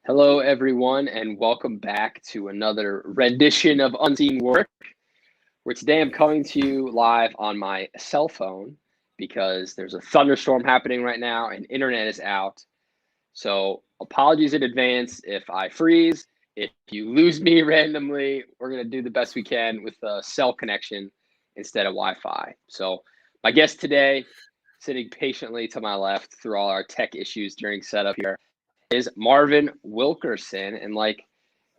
Hello, everyone, and welcome back to another rendition of Unseen Work, where today I'm coming to you live on my cell phone because there's a thunderstorm happening right now and internet is out. So apologies in advance if I freeze, if you lose me randomly. We're going to do the best we can with a cell connection instead of Wi-Fi. So my guest today, sitting patiently to my left through all our tech issues during setup here, is Marvin Wilkerson. And like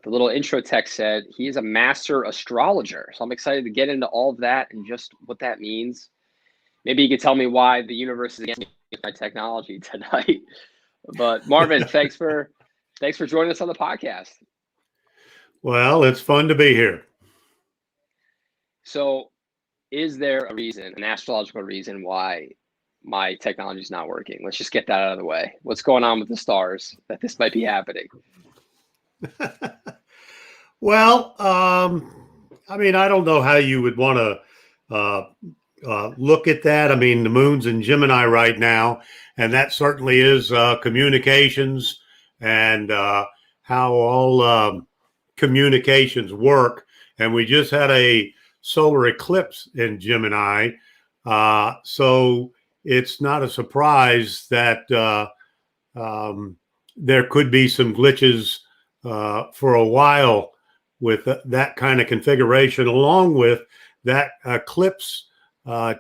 the little intro text said, he is a master astrologer. So I'm excited to get into all of that and just what that means. Maybe you could tell me why the universe is against me with my technology tonight. But Marvin, thanks for joining us on the podcast. Well, it's fun to be here. So is there a reason, an astrological reason why my technology is not working? Let's just get that out of the way. What's going on with the stars that this might be happening? Well, I mean, I don't know how you would want to look at that. I mean, the moon's in Gemini right now, and that certainly is communications and how all communications work. And we just had a solar eclipse in Gemini. So it's not a surprise that there could be some glitches for a while with that kind of configuration, along with that eclipse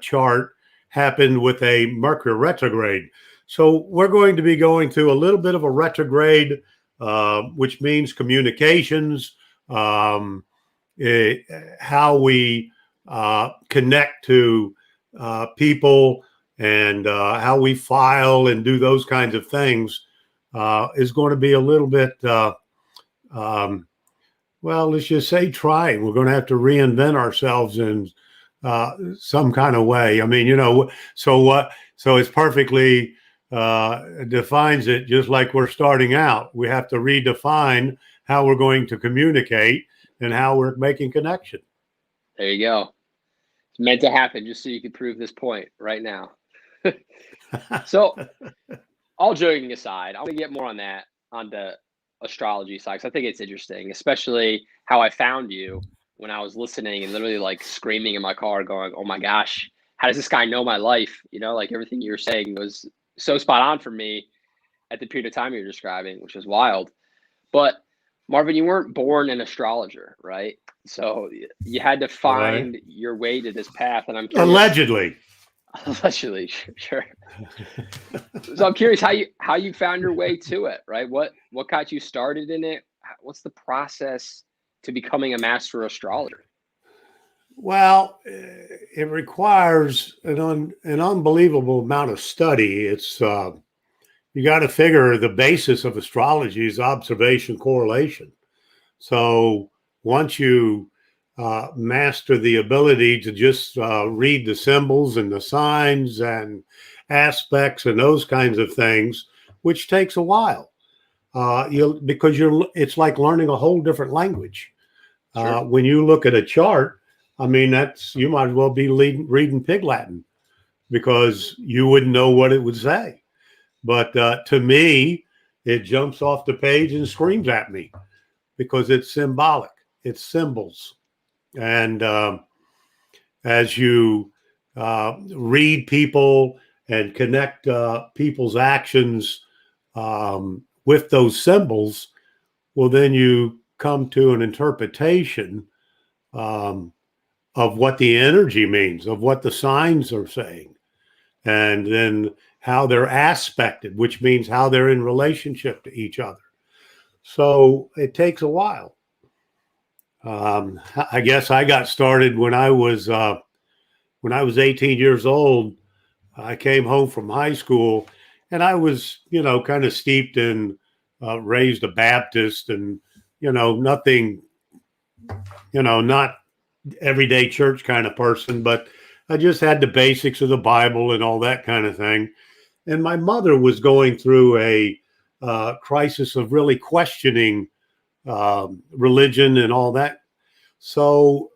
chart happened with a Mercury retrograde. So we're going to be going through a little bit of a retrograde, which means communications, how we connect to people, and how we file and do those kinds of things is going to be a little bit, well, let's just say trying. We're going to have to reinvent ourselves in some kind of way. I mean, so it's perfectly defines it, just like we're starting out. We have to redefine how we're going to communicate and how we're making connection. There you go. It's meant to happen just so you can prove this point right now. So, all joking aside, I want to get more on the astrology side, because I think it's interesting, especially how I found you when I was listening and literally like screaming in my car going, oh my gosh, how does this guy know my life? Like everything you were saying was so spot on for me at the period of time you're describing, which was wild. But Marvin, you weren't born an astrologer, right? So you had to find your way to this path. And I'm curious. Allegedly, sure. So I'm curious how you found your way to it, right? What got you started in it? What's the process to becoming a master astrologer? Well, it requires an unbelievable amount of study. It's you got to figure the basis of astrology is observation correlation. So once you master the ability to just read the symbols and the signs and aspects and those kinds of things, which takes a while, because it's like learning a whole different language. Sure. When you look at a chart, I mean, you might as well be reading Pig Latin, because you wouldn't know what it would say. But to me, it jumps off the page and screams at me because it's symbolic. It's symbols. And as you read people and connect people's actions with those symbols, well, then you come to an interpretation of what the energy means, of what the signs are saying, and then how they're aspected, which means how they're in relationship to each other. So it takes a while. I guess I got started when I was 18 years old. I came home from high school, and I was, kind of steeped in, raised a Baptist, and, nothing, not everyday church kind of person, but I just had the basics of the Bible and all that kind of thing. And my mother was going through a crisis of really questioning religion and all that. So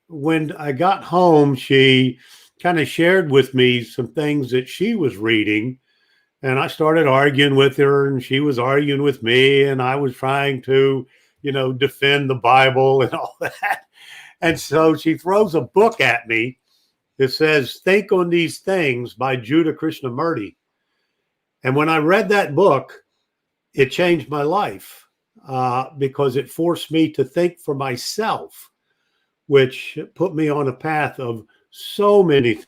when I got home, she kind of shared with me some things that she was reading. And I started arguing with her, and she was arguing with me, and I was trying to, defend the Bible and all that. And so she throws a book at me that says, Think on These Things by Judah Krishnamurti. And when I read that book, it changed my life because it forced me to think for myself, which put me on a path of so many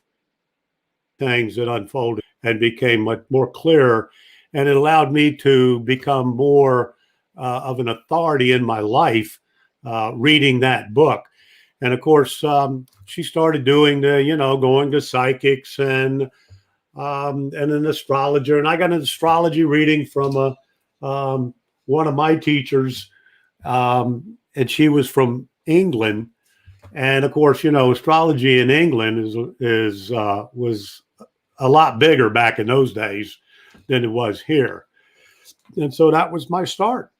things that unfolded and became much more clear. And it allowed me to become more of an authority in my life reading that book. And of course, she started doing going to psychics and an astrologer. And I got an astrology reading from one of my teachers, and she was from England. And of course, astrology in England was a lot bigger back in those days than it was here. And so that was my start.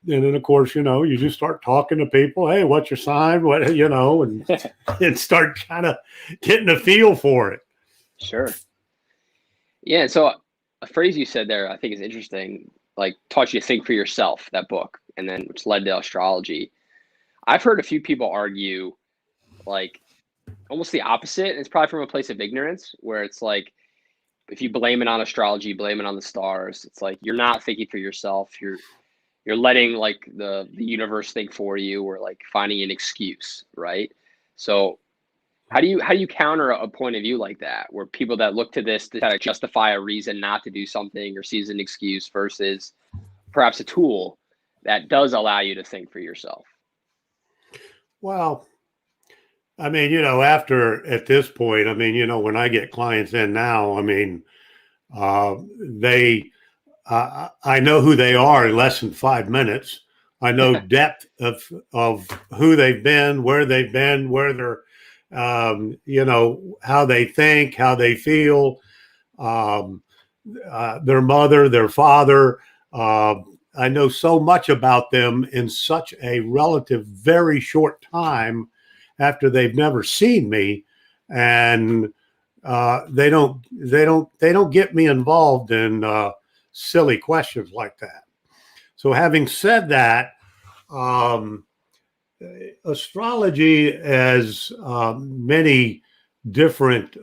And then, of course, you just start talking to people. Hey, what's your sign? And start kind of getting a feel for it. Sure. Yeah. And so a phrase you said there, I think is interesting, like taught you to think for yourself, that book, and then which led to astrology. I've heard a few people argue like almost the opposite. And it's probably from a place of ignorance where it's like, if you blame it on astrology, blame it on the stars, it's like, you're not thinking for yourself. You're letting like the universe think for you, or like finding an excuse. Right. So how do you counter a point of view like that, where people that look to this to kind of justify a reason not to do something or sees an excuse versus perhaps a tool that does allow you to think for yourself? Well, I mean, at this point, I mean, when I get clients in now, I mean, I know who they are in less than 5 minutes. I know depth of who they've been, where they're, how they think, how they feel, their mother, their father. I know so much about them in such a relative, very short time after they've never seen me, and they don't get me involved in silly questions like that. So, having said that, astrology has many different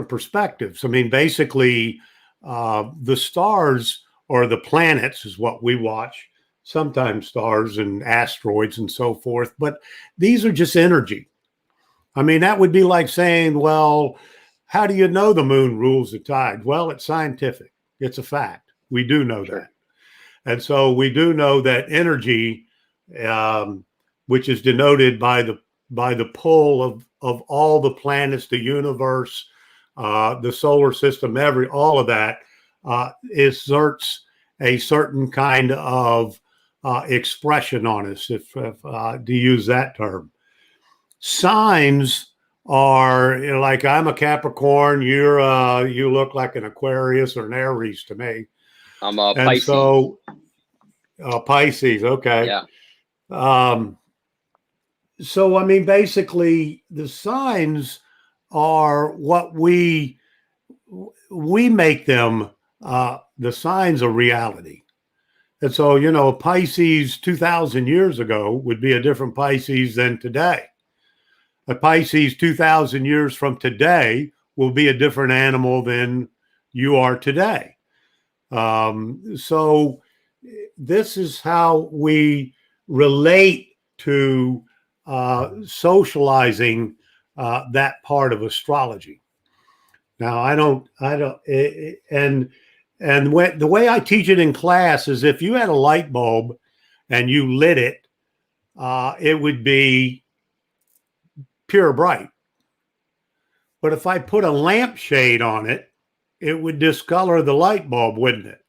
perspectives. I mean, basically, the stars or the planets is what we watch. Sometimes stars and asteroids and so forth, but these are just energy. I mean, that would be like saying, well, how do you know the moon rules the tide? Well, it's scientific. It's a fact. We do know that. And so we do know that energy, which is denoted by the pull of all the planets, the universe, the solar system, all of that exerts a certain kind of expression on us, if to use that term. Signs are, like, I'm a Capricorn, you look like an Aquarius or an Aries to me. I'm a Pisces. So Pisces, okay. Yeah. So I mean, basically, the signs are what we make them. The signs are reality. And so, Pisces 2,000 years ago would be a different Pisces than today. A Pisces 2,000 years from today will be a different animal than you are today. So this is how we relate to socializing that part of astrology. Now, the way I teach it in class is, if you had a light bulb and you lit it, it would be pure bright. But if I put a lampshade on it, it would discolor the light bulb, wouldn't it?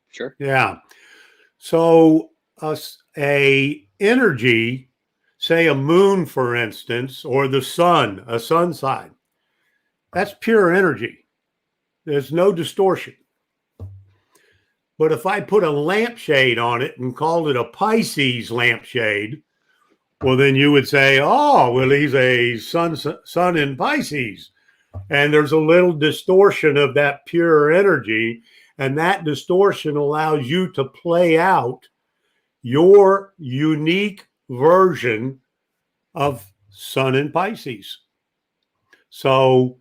Sure. Yeah. So a energy, say a moon, for instance, or the sun, a sun sign, that's pure energy. There's no distortion. But if I put a lampshade on it and called it a Pisces lampshade, well, then you would say, oh, well, he's a sun in Pisces. and there's a little distortion of that pure energy, and that distortion allows you to play out your unique version of Sun in Pisces. So,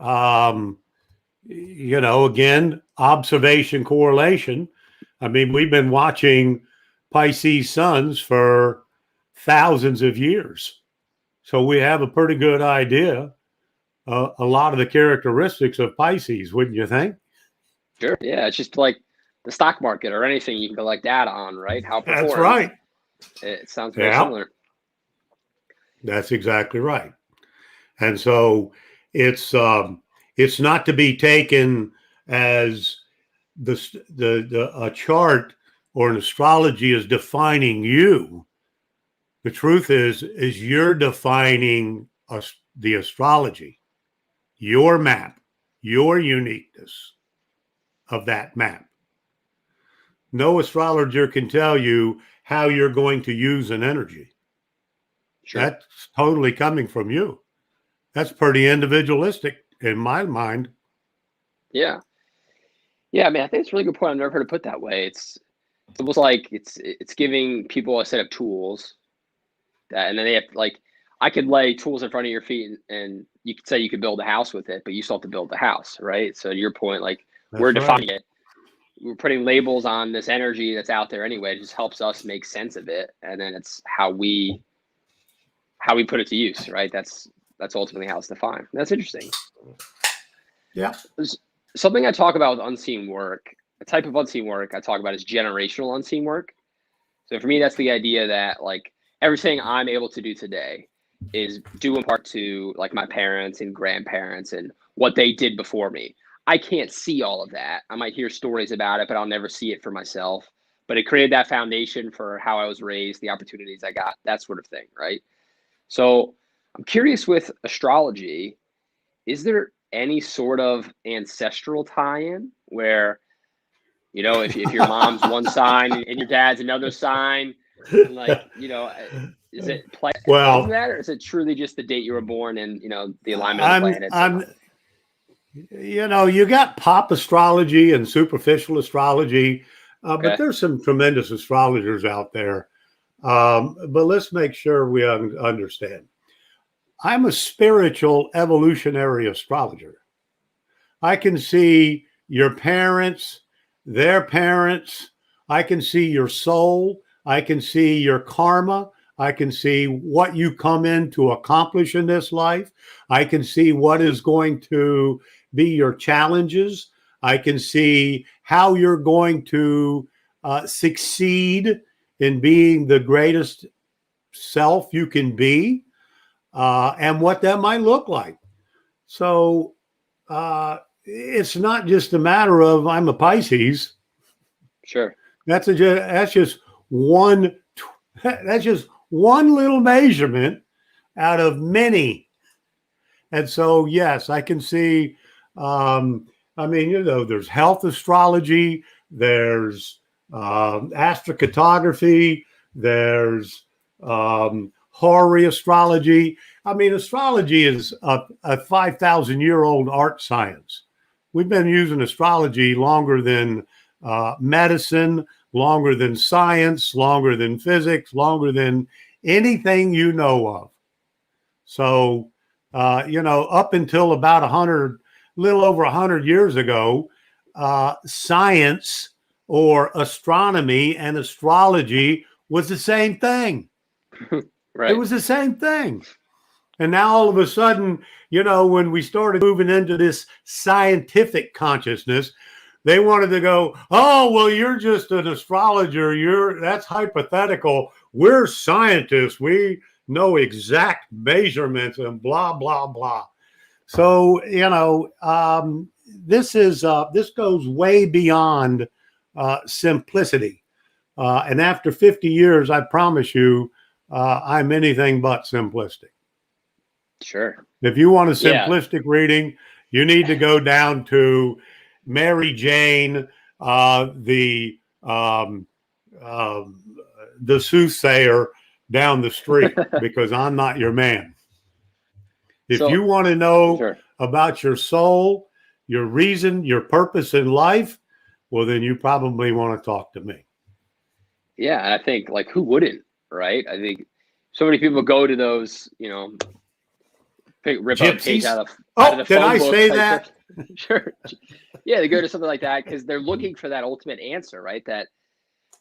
again, observation correlation. I mean, we've been watching Pisces suns for thousands of years. So we have a pretty good idea a lot of the characteristics of Pisces, wouldn't you think? Sure. Yeah. It's just like the stock market or anything you can collect data on, right? How it performs. That's right. It sounds very similar. That's exactly right. And so it's not to be taken as a chart or an astrology is defining you. The truth is you're defining the astrology, your map, your uniqueness of that map. No astrologer can tell you how you're going to use an energy. Sure. That's totally coming from you. That's pretty individualistic in my mind. Yeah. Yeah, I mean, I think it's a really good point. I've never heard it put that way. It's almost like it's giving people a set of tools that, and then they have like, I could lay tools in front of your feet and you could say you could build a house with it, but you still have to build the house, right? So to your point, like we're defining it. We're putting labels on this energy that's out there anyway. It just helps us make sense of it. And then it's how we put it to use, right? That's ultimately how it's defined. That's interesting. Yeah. Something I talk about with unseen work, a type of unseen work I talk about is generational unseen work. So for me, that's the idea that like everything I'm able to do today is due in part to like my parents and grandparents and what they did before me. I can't see all of that. I might hear stories about it, but I'll never see it for myself. But it created that foundation for how I was raised, the opportunities I got, that sort of thing, right? So I'm curious with astrology, is there any sort of ancestral tie-in where, you know, if your mom's one sign and your dad's another sign, and like, you know, is it well that, or is it truly just the date you were born and, you know, the alignment of the planets? You know, you got pop astrology and superficial astrology, but there's some tremendous astrologers out there. But let's make sure we understand. I'm a spiritual evolutionary astrologer. I can see your parents, their parents. I can see your soul. I can see your karma. I can see what you come in to accomplish in this life. I can see what is going to be your challenges. I can see how you're going to succeed in being the greatest self you can be, and what that might look like. So it's not just a matter of I'm a Pisces. Sure. That's just one little measurement out of many. And so, yes, I can see, I mean, you know, there's health astrology, there's astrocartography, there's horary astrology. I mean, astrology is a 5,000-year-old art science. We've been using astrology longer than medicine, longer than science, longer than physics, longer than anything you know of. So, you know, up until about little over 100 years ago, science or astronomy and astrology was the same thing. Right. It was the same thing. And now all of a sudden, you know, when we started moving into this scientific consciousness, they wanted to go, oh, well, you're just an astrologer. That's hypothetical. We're scientists. We know exact measurements and blah, blah, blah. So, you know, this goes way beyond simplicity. And after 50 years, I promise you, I'm anything but simplistic. Sure. If you want a simplistic reading, you need to go down to Mary Jane, the soothsayer down the street, because I'm not your man. If So, you want to know sure. about your soul, your reason, your purpose in life, well, then you probably want to talk to me. Yeah, and I think like who wouldn't, right? I think so many people go to those, rip a page Gypsies? out of the Oh, did phone I book say type that? thing. Sure. Yeah, they go to something like that because they're looking for that ultimate answer, right? That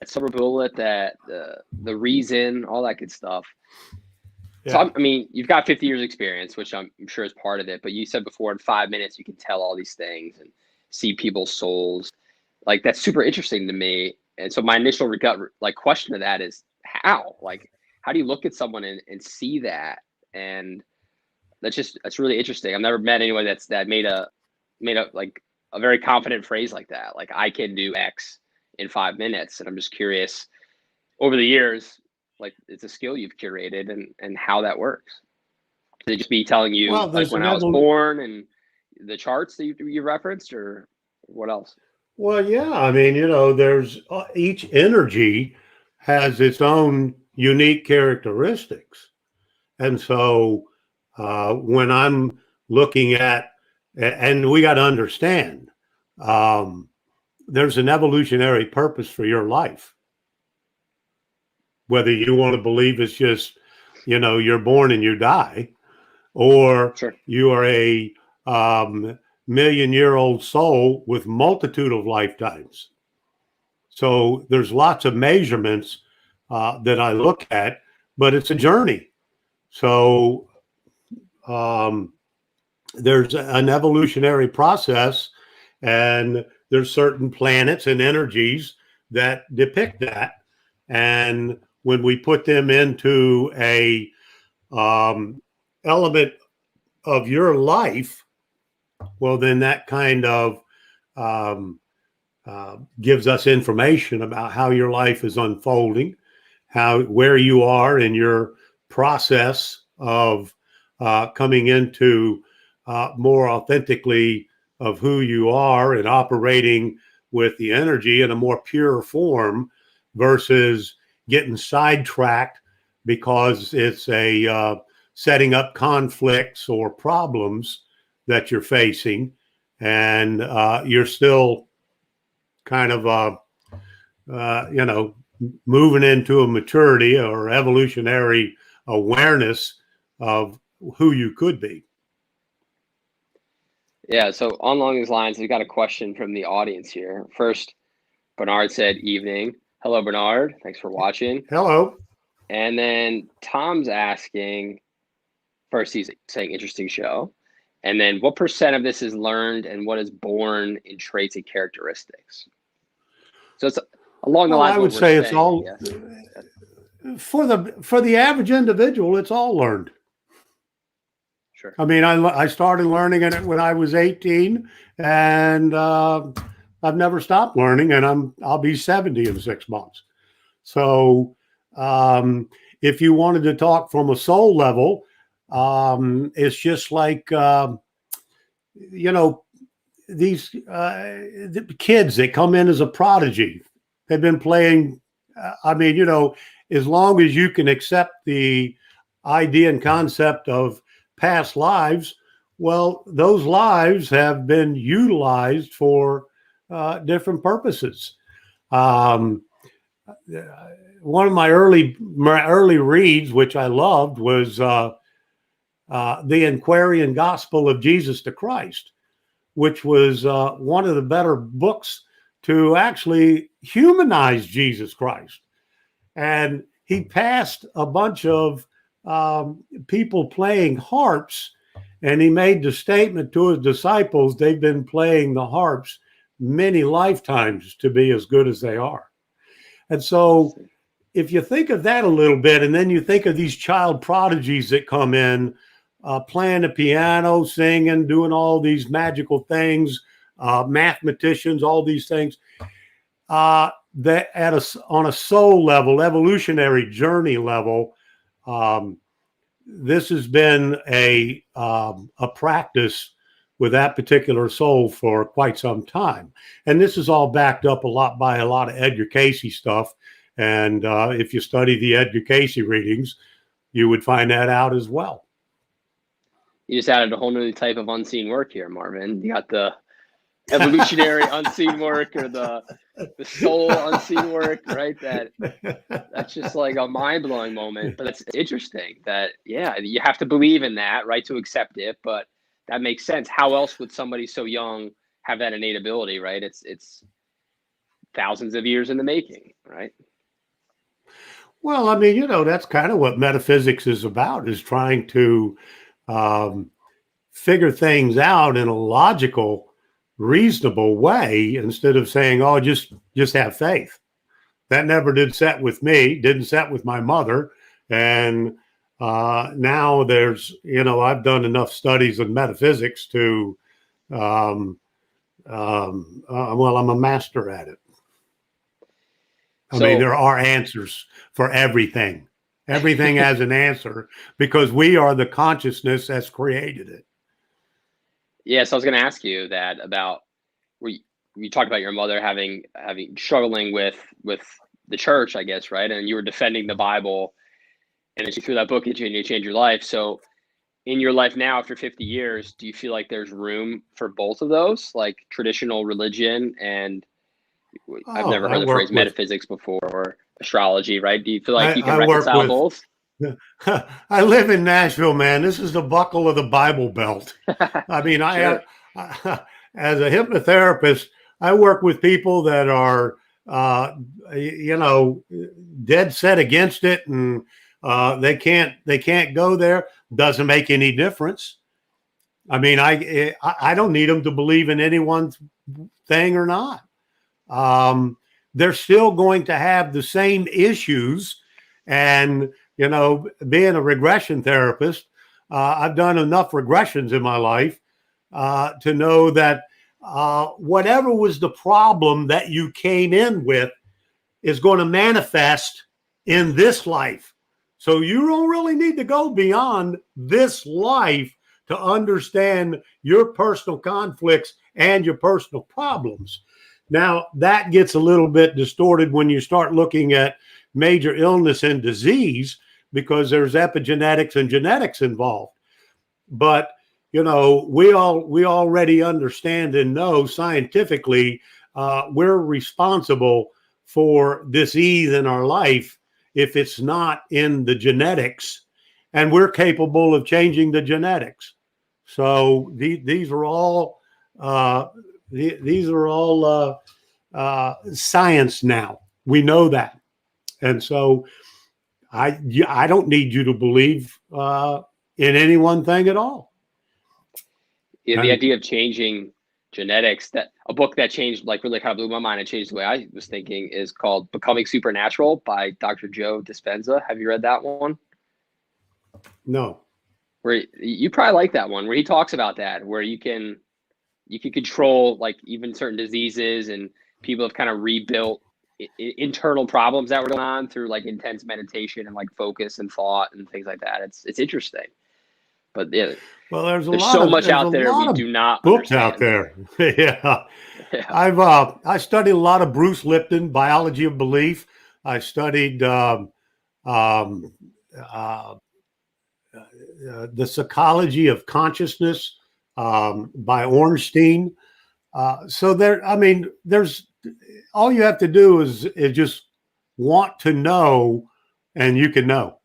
silver bullet, that the reason, all that good stuff. So Yeah. I mean, you've got 50 years experience, which I'm sure is part of it. But you said before, in 5 minutes, you can tell all these things and see people's souls. Like that's super interesting to me. And so my initial gut question to that is how? Like, how do you look at someone and see that? And that's really interesting. I've never met anyone that made a like a very confident phrase like that. Like I can do X in 5 minutes. And I'm just curious over the years, like it's a skill you've curated and how that works. Could it just be telling you Well, like there's when an I was born and the charts that you referenced, or what else? Well, yeah. I mean, there's each energy has its own unique characteristics. And so when I'm looking at, and we got to understand, um, there's an evolutionary purpose for your life. Whether you want to believe it's just, you're born and you die, or Sure. you are a million-year-old soul with multitude of lifetimes. So there's lots of measurements that I look at, but it's a journey. So there's an evolutionary process, and there's certain planets and energies that depict that. And when we put them into a element of your life, well, then that kind of gives us information about how your life is unfolding, where you are in your process of coming into more authentically of who you are and operating with the energy in a more pure form versus getting sidetracked because it's a setting up conflicts or problems that you're facing, and you're still kind of moving into a maturity or evolutionary awareness of who you could be. Yeah. So along these lines, we got a question from the audience here. First, Bernard said, "Evening." Hello, Bernard. Thanks for watching. Hello. And then Tom's asking, first he's saying interesting show. And then what percent of this is learned and what is born in traits and characteristics? So it's along the Well, lines I of would what we're say it's saying, all I guess. for the average individual. It's all learned. Sure. I mean, I started learning it when I was 18, and I've never stopped learning, and I'll be 70 in 6 months. So if you wanted to talk from a soul level, it's just like these the kids that come in as a prodigy. They've been playing. As long as you can accept the idea and concept of past lives, well, those lives have been utilized for different purposes. Um, One of my early reads, which I loved, was the Antiquarian Gospel of Jesus the Christ, which was one of the better books to actually humanize Jesus Christ. And he passed a bunch of people playing harps, and he made the statement to his disciples, they've been playing the harps many lifetimes to be as good as they are. And so if you think of that a little bit, and then you think of these child prodigies that come in, playing the piano, singing, doing all these magical things, mathematicians, all these things, that on a soul level, evolutionary journey level, this has been a practice with that particular soul for quite some time. And this is all backed up a lot by a lot of Edgar Cayce stuff. And if you study the Edgar Cayce readings, you would find that out as well. You just added a whole new type of unseen work here, Marvin. You got the evolutionary unseen work, or the soul unseen work, right? That's just like a mind-blowing moment. But it's interesting that, yeah, you have to believe in that, right, to accept it. But that makes sense. How else would somebody so young have that innate ability, right? It's thousands of years in the making, right? Well, I mean, that's kind of what metaphysics is about, is trying to figure things out in a logical, reasonable way, instead of saying, oh, just have faith. That never did set with me, didn't set with my mother. And now there's, I've done enough studies in metaphysics to, well, I'm a master at it. I mean, there are answers for everything. Everything has an answer, because we are the consciousness that's created it. Yeah, so I was going to ask you that about, you talked about your mother having struggling with the church, I guess, right? And you were defending the Bible, and then she threw that book at you and you changed your life. So in your life now, after 50 years, do you feel like there's room for both of those, like traditional religion and I've never heard the phrase metaphysics before, or astrology, right? Do you feel like you can reconcile both? I live in Nashville, man. This is the buckle of the Bible Belt. I mean, Sure. As a hypnotherapist, I work with people that are, dead set against it, and they can't go there. Doesn't make any difference. I mean, I don't need them to believe in any one thing or not. They're still going to have the same issues. And, being a regression therapist, I've done enough regressions in my life to know that whatever was the problem that you came in with is going to manifest in this life. So you don't really need to go beyond this life to understand your personal conflicts and your personal problems. Now, that gets a little bit distorted when you start looking at major illness and disease, because there's epigenetics and genetics involved. But, we already understand and know scientifically we're responsible for disease in our life if it's not in the genetics, and we're capable of changing the genetics. So these are all science now. We know that. And so I don't need you to believe in any one thing at all. Yeah, the idea of changing genetics, that a book that changed, like, really kind of blew my mind and changed the way I was thinking, is called Becoming Supernatural by Dr. Joe Dispenza. Have you read that one? No. Where you probably like that one, where he talks about that, where you can control, like, even certain diseases, and people have kind of rebuilt internal problems that were going on through, like, intense meditation and, like, focus and thought and things like that. It's interesting. But yeah, well, there's so much out there we do not books understand. out there. Yeah. I studied a lot of Bruce Lipton, Biology of Belief. I studied the Psychology of Consciousness by Ornstein. So there's all you have to do is just want to know, and you can know.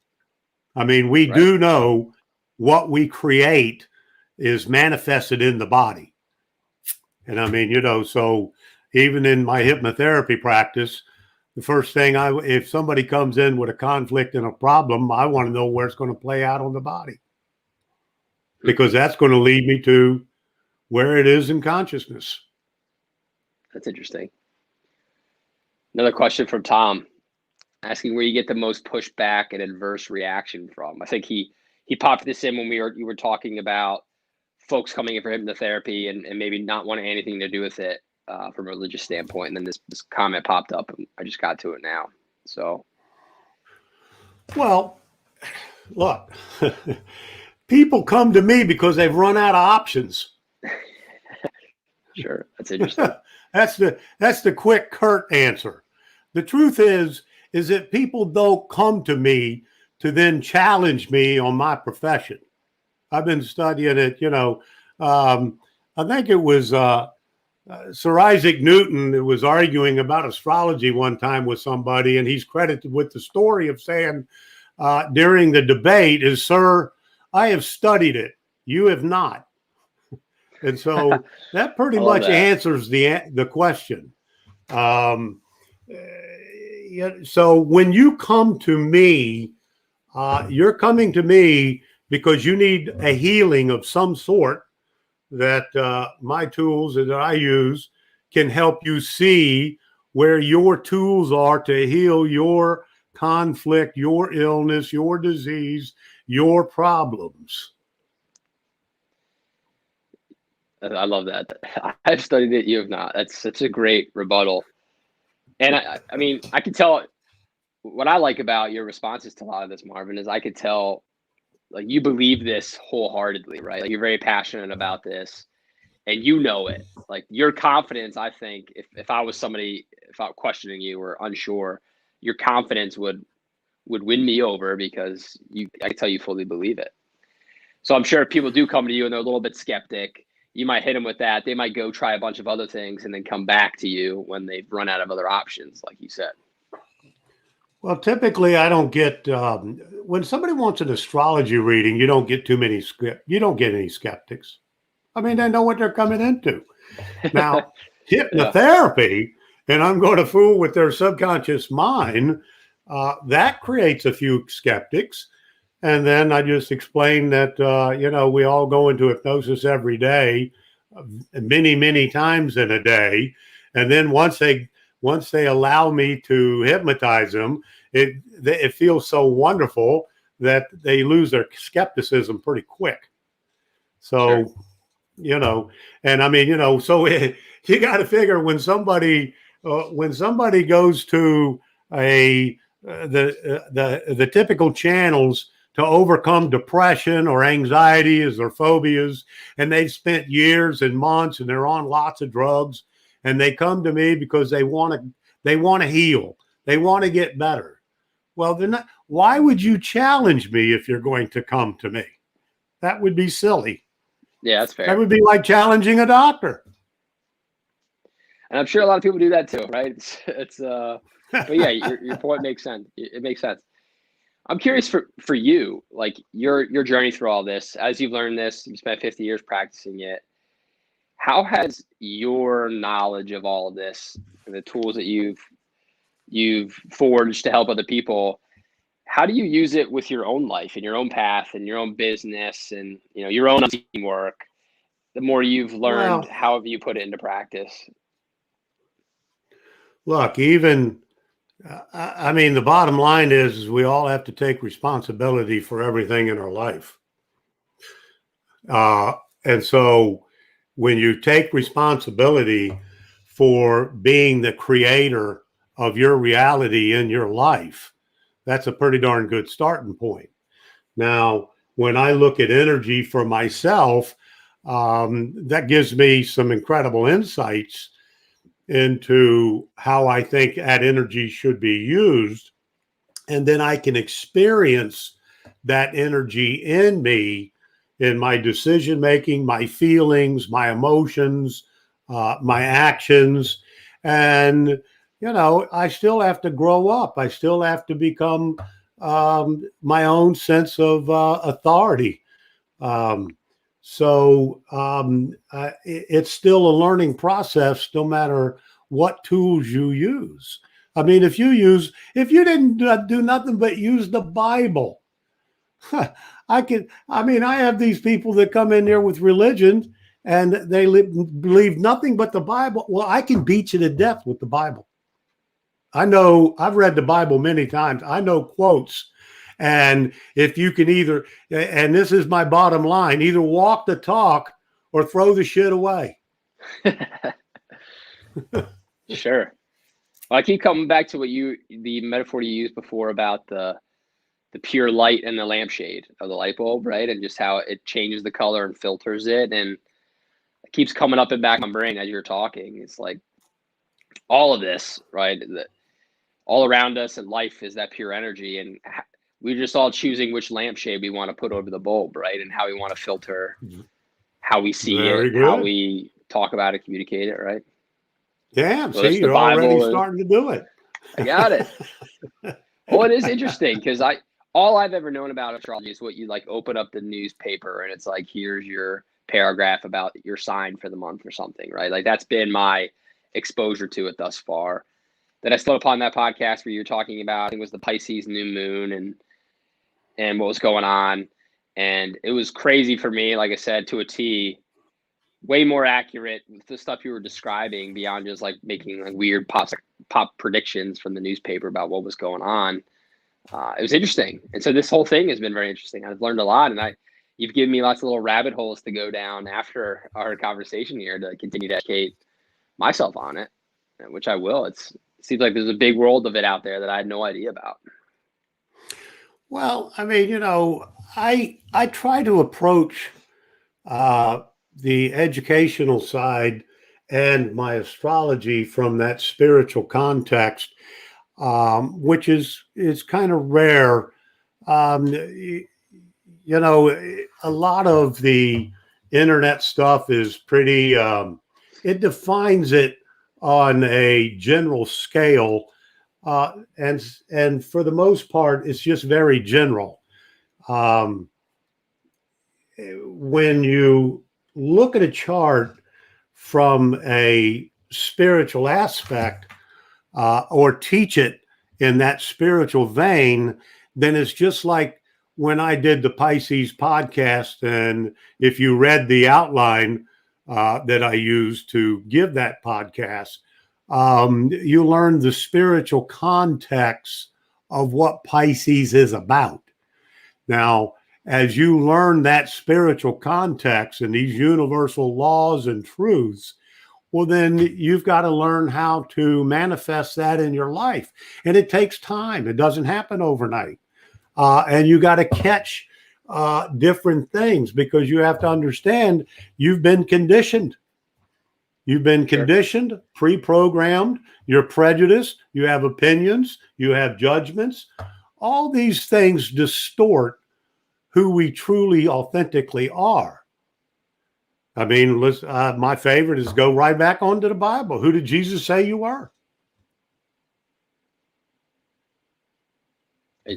I mean, we do know what we create is manifested in the body. And I mean, so even in my hypnotherapy practice, the first thing if somebody comes in with a conflict and a problem, I want to know where it's going to play out on the body, because that's going to lead me to where it is in consciousness. That's interesting. Another question from Tom, asking where you get the most pushback and adverse reaction from. I think he popped this in when you were talking about folks coming in for hypnotherapy and maybe not wanting anything to do with it from a religious standpoint. And then this comment popped up, and I just got to it now. So, well, look, people come to me because they've run out of options. Sure, that's interesting. That's the quick, curt answer. The truth is that people don't come to me to then challenge me on my profession. I've been studying it. I think it was Sir Isaac Newton who was arguing about astrology one time with somebody, and he's credited with the story of saying during the debate is, "Sir, I have studied it. You have not." And so that pretty much answers the question. So when you come to me, you're coming to me because you need a healing of some sort that my tools that I use can help you see where your tools are to heal your conflict, your illness, your disease, your problems. I love that. I've studied it. You have not. That's such a great rebuttal. And I mean, I can tell what I like about your responses to a lot of this, Marvin, is I could tell like you believe this wholeheartedly, right? Like you're very passionate about this and you know it. Like your confidence, I think, if I was somebody, if I was questioning you or unsure, your confidence would win me over because I can tell you fully believe it. So I'm sure if people do come to you and they're a little bit skeptic, you might hit them with that. They might go try a bunch of other things and then come back to you when they've run out of other options, like you said. Well, typically I don't get when somebody wants an astrology reading, you don't get any skeptics. I mean, they know what they're coming into. Now, hypnotherapy, and I'm going to fool with their subconscious mind, that creates a few skeptics. And then I just explain that, we all go into hypnosis every day, many, many times in a day. And then once they allow me to hypnotize them, it feels so wonderful that they lose their skepticism pretty quick. So, and I mean, so you got to figure when somebody goes to the typical channels to overcome depression or anxieties or phobias, and they've spent years and months and they're on lots of drugs, and they come to me because they want to heal, they want to get better. Well, they're not. Why would you challenge me if you're going to come to me? That would be silly. Yeah, that's fair. That would be like challenging a doctor. And I'm sure a lot of people do that too, right? But yeah, your point makes sense. It makes sense. I'm curious for you, like your journey through all this, as you've learned this, you spent 50 years practicing it. How has your knowledge of all of this, the tools that you've forged to help other people, how do you use it with your own life and your own path and your own business and your own work? The more you've learned, how have you put it into practice? Look, I mean, the bottom line is we all have to take responsibility for everything in our life. And so when you take responsibility for being the creator of your reality in your life, that's a pretty darn good starting point. Now, when I look at energy for myself, that gives me some incredible insights into how I think that energy should be used. And then I can experience that energy in me, in my decision making, my feelings, my emotions, my actions. And, I still have to grow up. I still have to become my own sense of authority. So it's still a learning process, no matter what tools you use. I mean, if you didn't do nothing but use the Bible, I have these people that come in there with religion and they believe nothing but the Bible. Well, I can beat you to death with the Bible. I know, I've read the Bible many times. I know quotes. And if you can and this is my bottom line, either walk the talk or throw the shit away. Sure. Well, I keep coming back to the metaphor you used before about the pure light and the lampshade of the light bulb, right? And just how it changes the color and filters it. And it keeps coming up and back in my brain as you're talking. It's like all of this, right? All around us and life is that pure energy. And we're just all choosing which lampshade we want to put over the bulb, right? And how we want to filter how we see Very it, how good. we talk about it, communicate it, right? Damn, Whether it's see, the you're already Bible, starting to do it. I got it. Well, it is interesting because all I've ever known about astrology is what you like open up the newspaper and it's like, here's your paragraph about your sign for the month or something, right? Like that's been my exposure to it thus far. Then I stumbled upon that podcast where you're talking about, I think it was the Pisces New Moon and what was going on. And it was crazy for me, like I said, to a T, way more accurate with the stuff you were describing beyond just like making like weird pop predictions from the newspaper about what was going on. It was interesting. And so this whole thing has been very interesting. I've learned a lot, and you've given me lots of little rabbit holes to go down after our conversation here to continue to educate myself on it, which I will. It seems like there's a big world of it out there that I had no idea about. Well, I mean, you know, I try to approach the educational side and my astrology from that spiritual context, which is kind of rare. You know, a lot of the internet stuff is pretty, it defines it on a general scale. And for the most part, it's just very general. When you look at a chart from a spiritual aspect, or teach it in that spiritual vein, then it's just like when I did the Pisces podcast. And if you read the outline that I used to give that podcast, you learn the spiritual context of what Pisces is about. Now, as you learn that spiritual context and these universal laws and truths, well, then you've got to learn how to manifest that in your life. And it takes time. It doesn't happen overnight. And you got to catch different things, because you have to understand you've been conditioned. You've been conditioned, pre-programmed, you're prejudiced, you have opinions, you have judgments. All these things distort who we truly, authentically are. I mean, my favorite is go right back onto the Bible. Who did Jesus say you were? I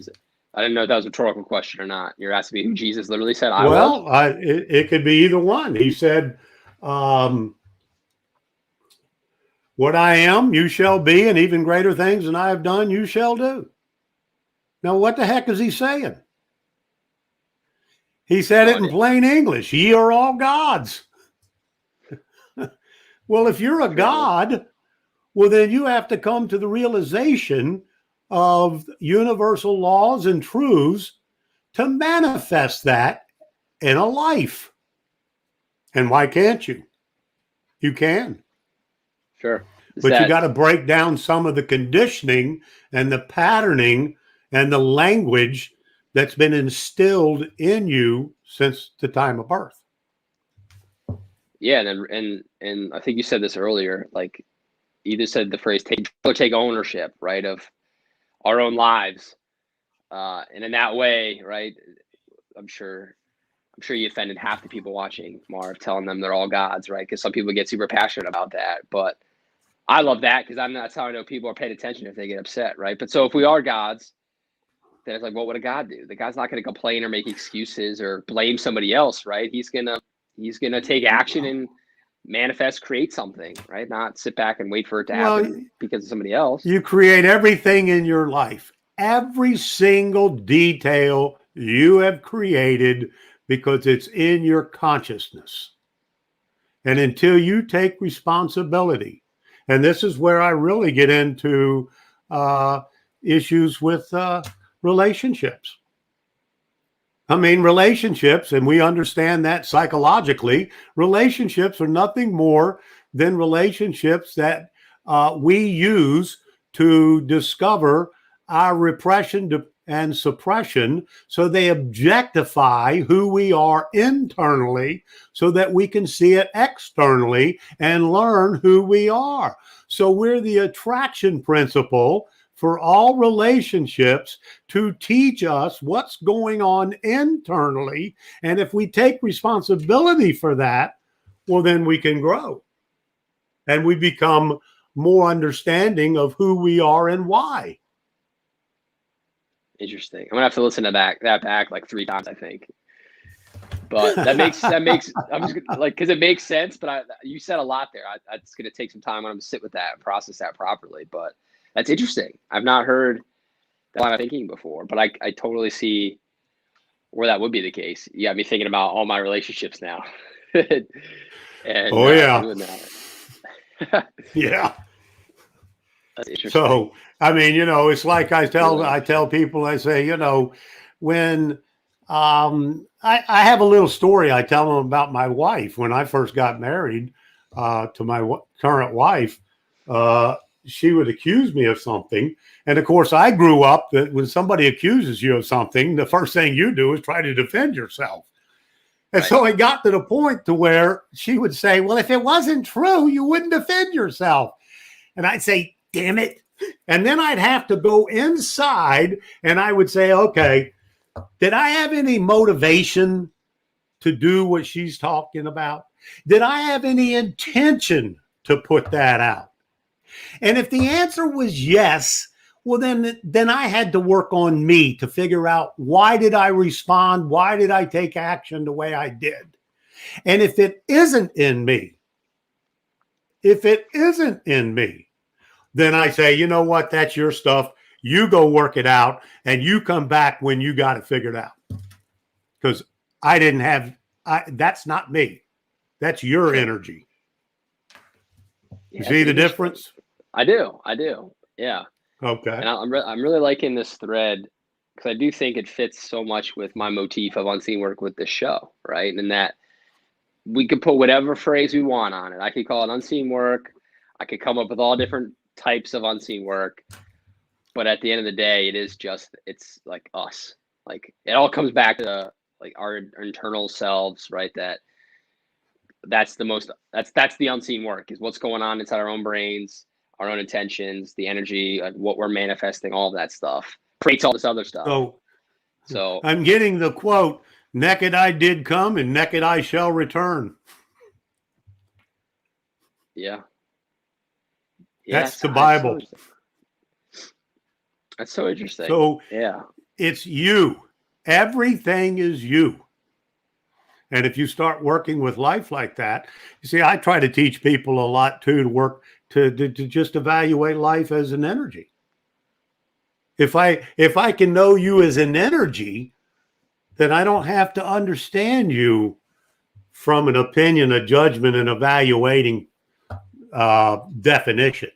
didn't know if that was a rhetorical question or not. You're asking me who Jesus literally said I was? Well, it could be either one. He said, what I am, you shall be, and even greater things than I have done, you shall do. Now, what the heck is he saying? He said it in plain English. Ye are all gods. Well, if you're a god, well, then you have to come to the realization of universal laws and truths to manifest that in a life. And why can't you? You can. Sure. But you got to break down some of the conditioning and the patterning and the language that's been instilled in you since the time of birth. Yeah, and I think you said this earlier, like you just said the phrase take ownership, right, of our own lives. And in that way, right, I'm sure you offended half the people watching, Marv, telling them they're all gods, right? Because some people get super passionate about that. But I love that, because that's how I know people are paying attention if they get upset, right? But so if we are gods, then it's like, what would a god do? The god's not going to complain or make excuses or blame somebody else, right? He's gonna take action and manifest, create something, right? Not sit back and wait for it to happen because of somebody else. You create everything in your life. Every single detail you have created, because it's in your consciousness. And until you take responsibility, and this is where I really get into issues with relationships. I mean, relationships, and we understand that psychologically, relationships are nothing more than relationships that we use to discover our repression and suppression. So they objectify who we are internally so that we can see it externally and learn who we are. So we're the attraction principle for all relationships to teach us what's going on internally. And if we take responsibility for that, well, then we can grow. And we become more understanding of who we are and why. Interesting. I'm gonna have to listen to that back like 3 times, I think. But that makes I'm just like, because it makes sense. But you said a lot there. It's gonna take some time. I'm gonna sit with that and process that properly. But that's interesting. I've not heard that line of thinking before, but I totally see where that would be the case. You got me thinking about all my relationships now. And yeah. doing that. Yeah. That's interesting. So, I mean, it's like I tell people, I say, when I have a little story I tell them about my wife. When I first got married to my current wife, she would accuse me of something. And of course, I grew up that when somebody accuses you of something, the first thing you do is try to defend yourself. And so it got to the point to where she would say, well, if it wasn't true, you wouldn't defend yourself. And I'd say, damn it. And then I'd have to go inside and I would say, okay, did I have any motivation to do what she's talking about? Did I have any intention to put that out? And if the answer was yes, well, then I had to work on me to figure out, why did I respond? Why did I take action the way I did? And if it isn't in me, then I say, you know what? That's your stuff. You go work it out and you come back when you got it figured out. Because that's not me. That's your energy. You see the difference? I do. Yeah. Okay. And I'm really liking this thread, because I do think it fits so much with my motif of unseen work with this show, right? And that we could put whatever phrase we want on it. I could call it unseen work. I could come up with all different types of unseen work. But at the end of the day, it's like us. Like, it all comes back to like our internal selves, right? That's the unseen work, is what's going on inside our own brains, our own intentions, the energy, what we're manifesting, all of that stuff creates all this other stuff. So I'm getting the quote, naked I did come and naked I shall return. Yeah. That's the Bible. That's so interesting. So yeah, it's you. Everything is you. And if you start working with life like that, you see, I try to teach people a lot too, to work to just evaluate life as an energy. If I can know you as an energy, then I don't have to understand you from an opinion, a judgment, an evaluating definition.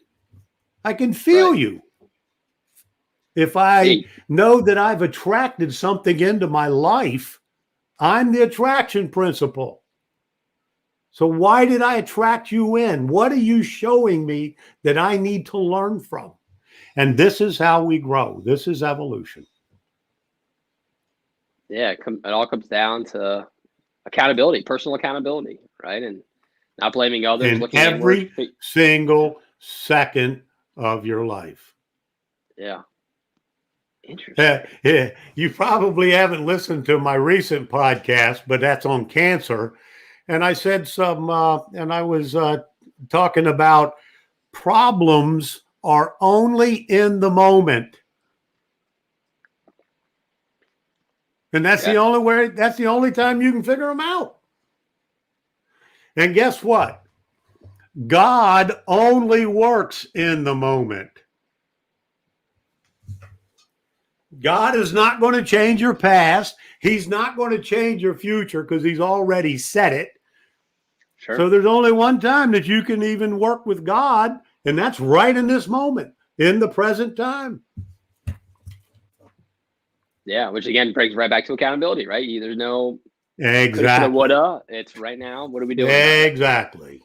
I can feel you. If I know that I've attracted something into my life, I'm the attraction principle. So why did I attract you in? What are you showing me that I need to learn from? And this is how we grow. This is evolution. Yeah, it all comes down to accountability, personal accountability, right? And not blaming others. In every single second of your life. Yeah. Interesting. You probably haven't listened to my recent podcast, but that's on cancer. And I said and I was talking about problems are only in the moment. And that's the only time you can figure them out. And guess what? God only works in the moment. God is not going to change your past. He's not going to change your future because he's already said it. Sure. So there's only one time that you can even work with God, and that's right in this moment, in the present time. Yeah, which again brings right back to accountability, right? There's no exactly woulda. It's right now. What are we doing? Exactly.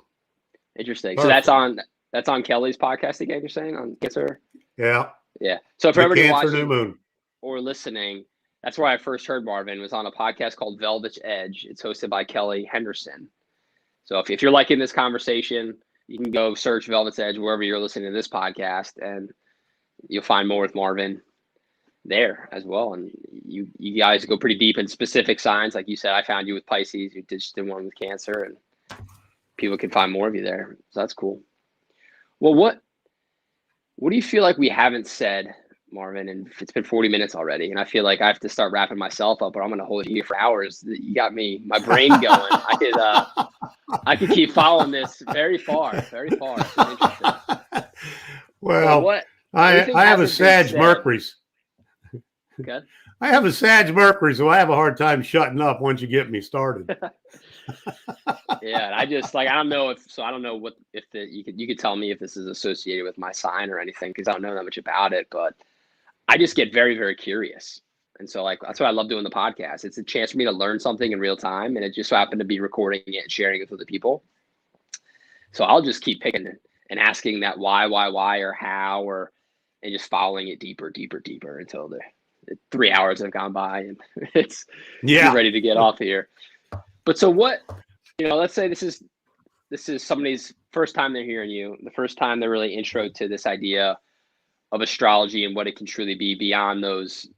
Interesting. Perfect. So that's on Kelly's podcast again. You're saying on Cancer? Yeah. Yeah. So for everybody Cancer watching New Moon or listening, that's where I first heard Marvin. Was on a podcast called Velvet's Edge. It's hosted by Kelly Henderson. So if you're liking this conversation, you can go search Velvet's Edge wherever you're listening to this podcast, and you'll find more with Marvin there as well. And you guys go pretty deep in specific signs. Like you said, I found you with Pisces. You just did one with Cancer, and people can find more of you there. So that's cool. Well, what do you feel like we haven't said, Marvin? And it's been 40 minutes already, and I feel like I have to start wrapping myself up, or I'm going to hold you here for hours. You got my brain going. I could keep following this very far, very far. Well, I have a Sag Mercury. Okay. I have a Sag Mercury, so I have a hard time shutting up once you get me started. Yeah, I just I don't know you could tell me if this is associated with my sign or anything, because I don't know that much about it, but I just get very, very curious. And so that's why I love doing the podcast. It's a chance for me to learn something in real time, and it just so happened to be recording it and sharing it with other people. So I'll just keep picking it and asking that why, or how, and just following it deeper until the 3 hours have gone by and it's ready to get off here. But so what, let's say this is somebody's first time they're hearing you, the first time they're really intro to this idea of astrology and what it can truly be beyond those,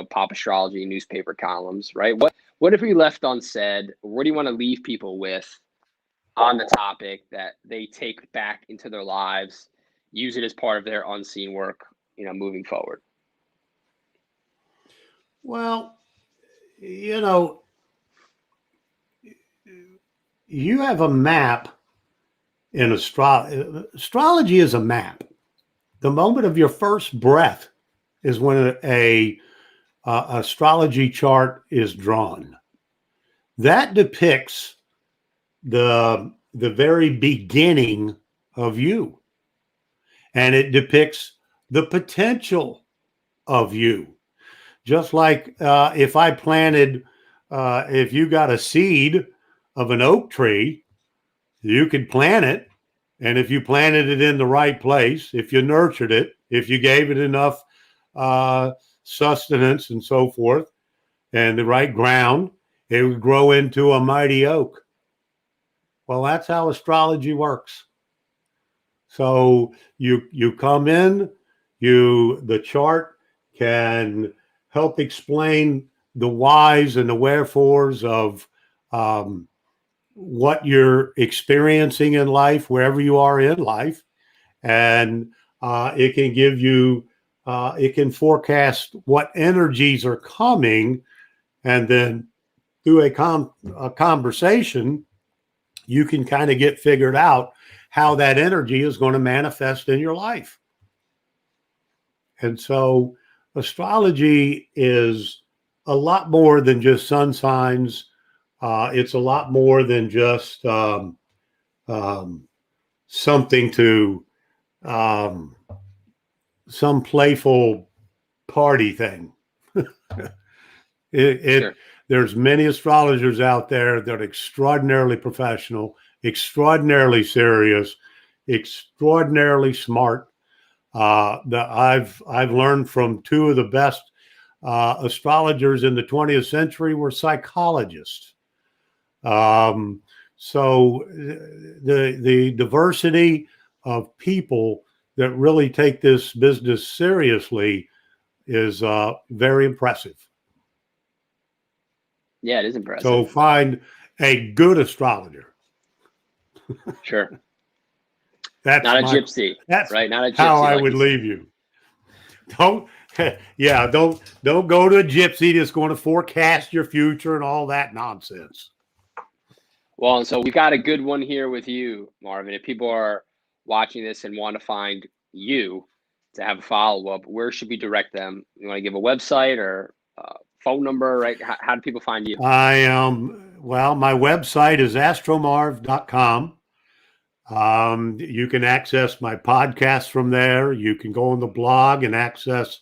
pop astrology newspaper columns, right? What if we left unsaid? What do you want to leave people with on the topic that they take back into their lives, use it as part of their unseen work, moving forward? Well, you have a map in astrology. Astrology is a map. The moment of your first breath is when a astrology chart is drawn. That depicts the very beginning of you, and it depicts the potential of you. Just like if I planted, if you got a seed of an oak tree, you could plant it. And if you planted it in the right place, if you nurtured it, if you gave it enough sustenance and so forth, and the right ground, it would grow into a mighty oak. Well, that's how astrology works. So you come in, the chart can help explain the whys and the wherefores of what you're experiencing in life, wherever you are in life. And it can give you, it can forecast what energies are coming. And then through a conversation, you can kind of get figured out how that energy is going to manifest in your life. And so astrology is a lot more than just sun signs. It's a lot more than just something to some playful party thing. Sure. There's many astrologers out there that are extraordinarily professional, extraordinarily serious, extraordinarily smart. That I've learned from two of the best astrologers in the 20th century were psychologists. So the diversity of people that really take this business seriously is very impressive. Yeah, it is impressive. So find a good astrologer. Sure. That's not a gypsy. That's right. Not a gypsy. How I would leave you. Don't go to a gypsy that's going to forecast your future and all that nonsense. Well, and so we got a good one here with you, Marvin. If people are watching this and want to find you to have a follow-up, where should we direct them? You want to give a website or phone number, right? How do people find you? Well, my website is astromarv.com. You can access my podcast from there. You can go on the blog and access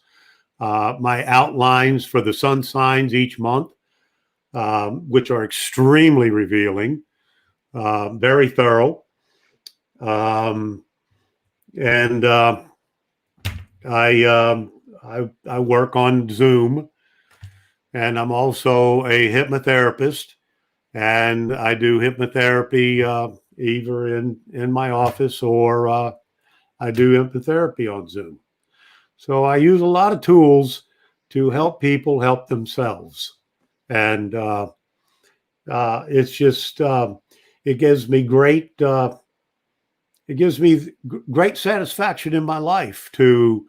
my outlines for the sun signs each month, which are extremely revealing, very thorough. And I work on Zoom, and I'm also a hypnotherapist, and I do hypnotherapy either in my office or I do hypnotherapy on Zoom. So I use a lot of tools to help people help themselves. And it's just, it gives me great satisfaction in my life to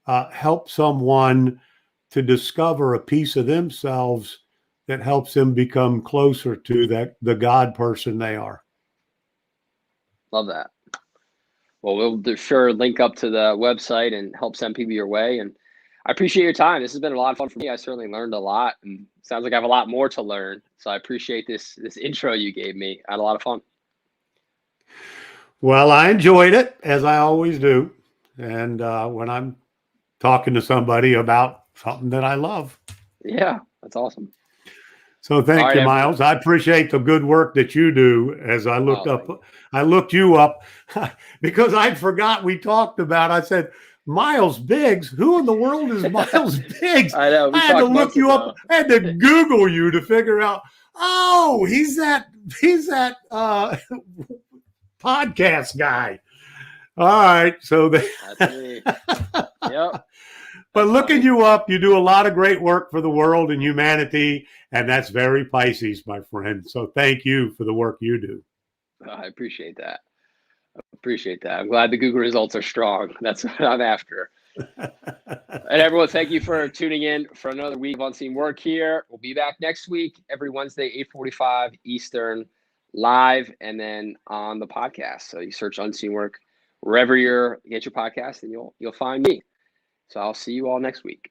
help someone to discover a piece of themselves that helps them become closer to the God person they are. Love that. Well, we'll sure link up to the website and help send people your way. And I appreciate your time. This has been a lot of fun for me. I certainly learned a lot, and it sounds like I have a lot more to learn. So I appreciate this intro you gave me. I had a lot of fun. Well, I enjoyed it, as I always do. And when I'm talking to somebody about something that I love. Yeah, that's awesome. So thank right, you, Miles. I appreciate the good work that you do. As I looked I looked you up because I forgot we talked about, I said, Miles Biggs, who in the world is Miles Biggs? I know. I had to look you up. I had to Google you to figure out, oh, he's that podcast guy. All right. So that's me. Yep. But looking you up, you do a lot of great work for the world and humanity, and that's very Pisces, my friend. So thank you for the work you do. I appreciate that. I'm glad the Google results are strong. That's what I'm after. And everyone, thank you for tuning in for another week of Unseen Work here. We'll be back next week, every Wednesday, 8:45 Eastern, live, and then on the podcast. So you search Unseen Work wherever you get your podcast, and you'll find me. So I'll see you all next week.